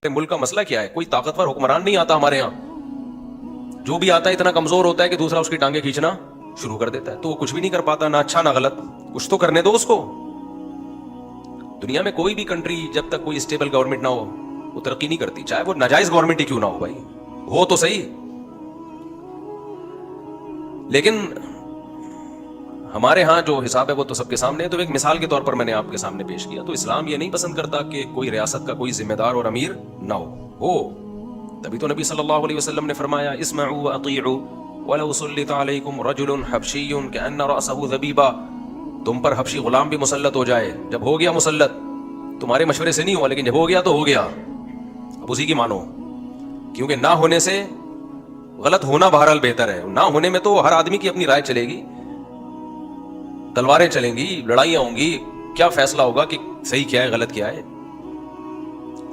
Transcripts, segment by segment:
ملک کا مسئلہ کیا ہے؟ کوئی طاقتور حکمران نہیں آتا ہمارے یہاں. جو بھی آتا ہے اتنا کمزور ہوتا ہے کہ دوسرا اس کی ٹانگیں کھینچنا شروع کر دیتا ہے, تو وہ کچھ بھی نہیں کر پاتا, نہ اچھا نہ غلط. کچھ تو کرنے دو اس کو. دنیا میں کوئی بھی کنٹری جب تک کوئی اسٹیبل گورنمنٹ نہ ہو وہ ترقی نہیں کرتی, چاہے وہ ناجائز گورنمنٹ ہی کیوں نہ ہو بھائی, ہو تو صحیح. لیکن ہمارے ہاں جو حساب ہے وہ تو سب کے سامنے ہے. تو ایک مثال کے طور پر میں نے آپ کے سامنے پیش کیا. تو اسلام یہ نہیں پسند کرتا کہ کوئی ریاست کا کوئی ذمہ دار اور امیر نہ ہو. تبھی تو نبی صلی اللہ علیہ وسلم نے فرمایا اسمعوا واطیعوا ولو سلط علیکم رجل حبشی کأن رأسہ ذبیبہ. تم پر حبشی غلام بھی مسلط ہو جائے, جب ہو گیا مسلط, تمہارے مشورے سے نہیں ہوا لیکن جب ہو گیا تو ہو گیا, اب اسی کی مانو. کیونکہ نہ ہونے سے غلط ہونا بہرحال بہتر ہے. نہ ہونے میں تو ہر آدمی کی اپنی رائے چلے گی, تلواریں چلیں گی, لڑائیاں ہوں گی, کیا فیصلہ ہوگا کہ صحیح کیا ہے غلط کیا ہے.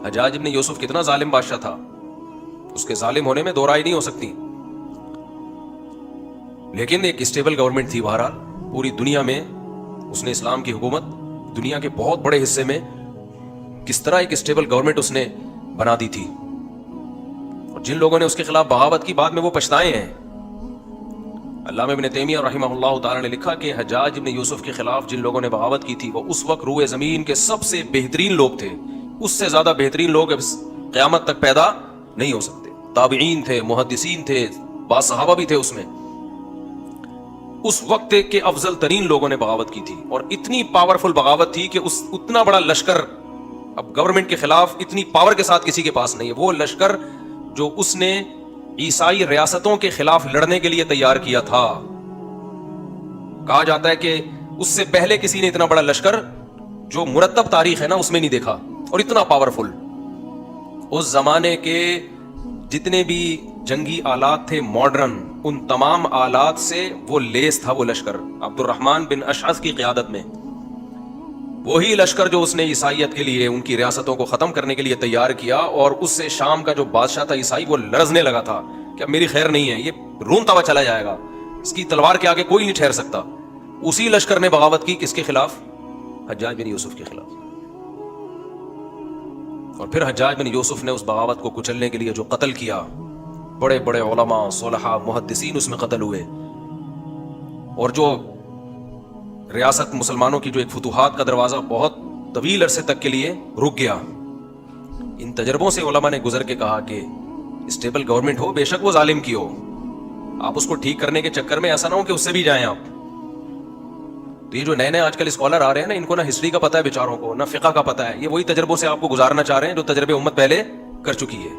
حجاج ابن یوسف کتنا ظالم بادشاہ تھا, اس کے ظالم ہونے میں دو رائے نہیں ہو سکتی. لیکن ایک اسٹیبل گورنمنٹ تھی بہرحال پوری دنیا میں. اس نے اسلام کی حکومت دنیا کے بہت بڑے حصے میں کس طرح ایک اسٹیبل گورنمنٹ اس نے بنا دی تھی. اور جن لوگوں نے اس کے خلاف بغاوت کی بعد میں وہ پچھتائے ہیں. علامہ ابن تیمیہ رحمہ اللہ تعالی نے لکھا کہ حجاج ابن یوسف کے خلاف جن لوگوں نے بغاوت کی تھی وہ اس وقت روئے زمین کے سب سے بہترین لوگ تھے. اس سے زیادہ بہترین لوگ قیامت تک پیدا نہیں ہو سکتے. تابعین تھے, محدثین تھے, بعض صحابہ بھی تھے اس میں. اس وقت کے افضل ترین لوگوں نے بغاوت کی تھی, اور اتنی پاورفل بغاوت تھی کہ اتنا بڑا لشکر اب گورنمنٹ کے خلاف اتنی پاور کے ساتھ کسی کے پاس نہیں ہے. وہ لشکر جو اس نے عیسائی ریاستوں کے خلاف لڑنے کے لیے تیار کیا تھا, کہا جاتا ہے کہ اس سے پہلے کسی نے اتنا بڑا لشکر جو مرتب تاریخ ہے نا اس میں نہیں دیکھا, اور اتنا پاورفل. اس زمانے کے جتنے بھی جنگی آلات تھے ماڈرن, ان تمام آلات سے وہ لیس تھا وہ لشکر عبد الرحمن بن اشعث کی قیادت میں. وہی لشکر جو اس نے عیسائیت کے لیے ان کی ریاستوں کو ختم کرنے کے لیے تیار کیا, اور اس سے شام کا جو بادشاہ تھا عیسائی وہ لرزنے لگا تھا کہ اب میری خیر نہیں ہے, یہ رونتا ہوا چلا جائے گا, اس کی تلوار کے آگے کوئی نہیں ٹھہر سکتا. اسی لشکر نے بغاوت کی کس کے خلاف؟ حجاج بن یوسف کے خلاف. اور پھر حجاج بن یوسف نے اس بغاوت کو کچلنے کے لیے جو قتل کیا, بڑے بڑے علماء, صلحاء, محدثین اس میں قتل ہوئے. اور جو ریاست مسلمانوں کی جو ایک فتوحات کا دروازہ بہت طویل عرصے تک کے لیے رک گیا. ان تجربوں سے علماء نے گزر کے کہا کہ اسٹیبل گورنمنٹ ہو, بے شک وہ ظالم کی ہو, آپ اس کو ٹھیک کرنے کے چکر میں ایسا نہ ہو کہ اس سے بھی جائیں آپ. تو یہ جو نئے نئے آج کل اسکالر آ رہے ہیں نا, ان کو نہ ہسٹری کا پتہ ہے بیچاروں کو, نہ فقہ کا پتہ ہے. یہ وہی تجربوں سے آپ کو گزارنا چاہ رہے ہیں جو تجربے امت پہلے کر چکی ہے.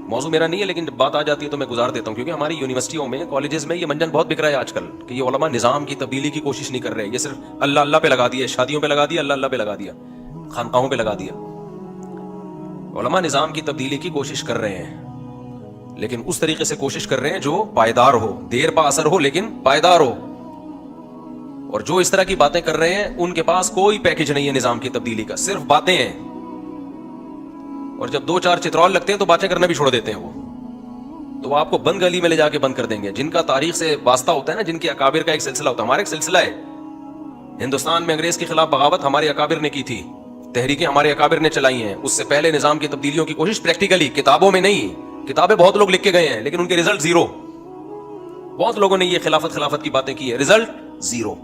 موضوع میرا نہیں ہے لیکن جب بات آ جاتی ہے تو میں گزار دیتا ہوں, کیونکہ ہماری یونیورسٹیوں میں, کالجز میں یہ منجن بہت بک رہا ہے آج کل کہ یہ علماء نظام کی تبدیلی کی کوشش نہیں کر رہے. یہ صرف اللہ اللہ پہ لگا دیا, شادیوں پہ لگا دیا, اللہ اللہ پہ لگا دیا, خانقاہوں پہ لگا دیا. علماء نظام کی تبدیلی کی کوشش کر رہے ہیں, لیکن اس طریقے سے کوشش کر رہے ہیں جو پائیدار ہو, دیر پا اثر ہو لیکن پائیدار ہو. اور جو اس طرح کی باتیں کر رہے ہیں ان کے پاس کوئی پیکج نہیں ہے نظام کی تبدیلی کا, صرف باتیں ہیں. اور جب دو چار چترول لگتے ہیں تو باتیں کرنا بھی چھوڑ دیتے ہیں. وہ تو وہ آپ کو بند گلی میں لے جا کے بند کر دیں گے. جن کا تاریخ سے واسطہ ہوتا ہے نا, جن کے اکابر کا ایک سلسلہ ہوتا ہے, ہمارا ایک سلسلہ ہے. ہندوستان میں انگریز کے خلاف بغاوت ہمارے اکابر نے کی تھی, تحریکیں ہمارے اکابر نے چلائی ہیں. اس سے پہلے نظام کی تبدیلیوں کی کوشش پریکٹیکلی, کتابوں میں نہیں. کتابیں بہت لوگ لکھ کے گئے ہیں لیکن ان کے رزلٹ زیرو. بہت لوگوں نے یہ خلافت کی باتیں کی ہے, رزلٹ زیرو.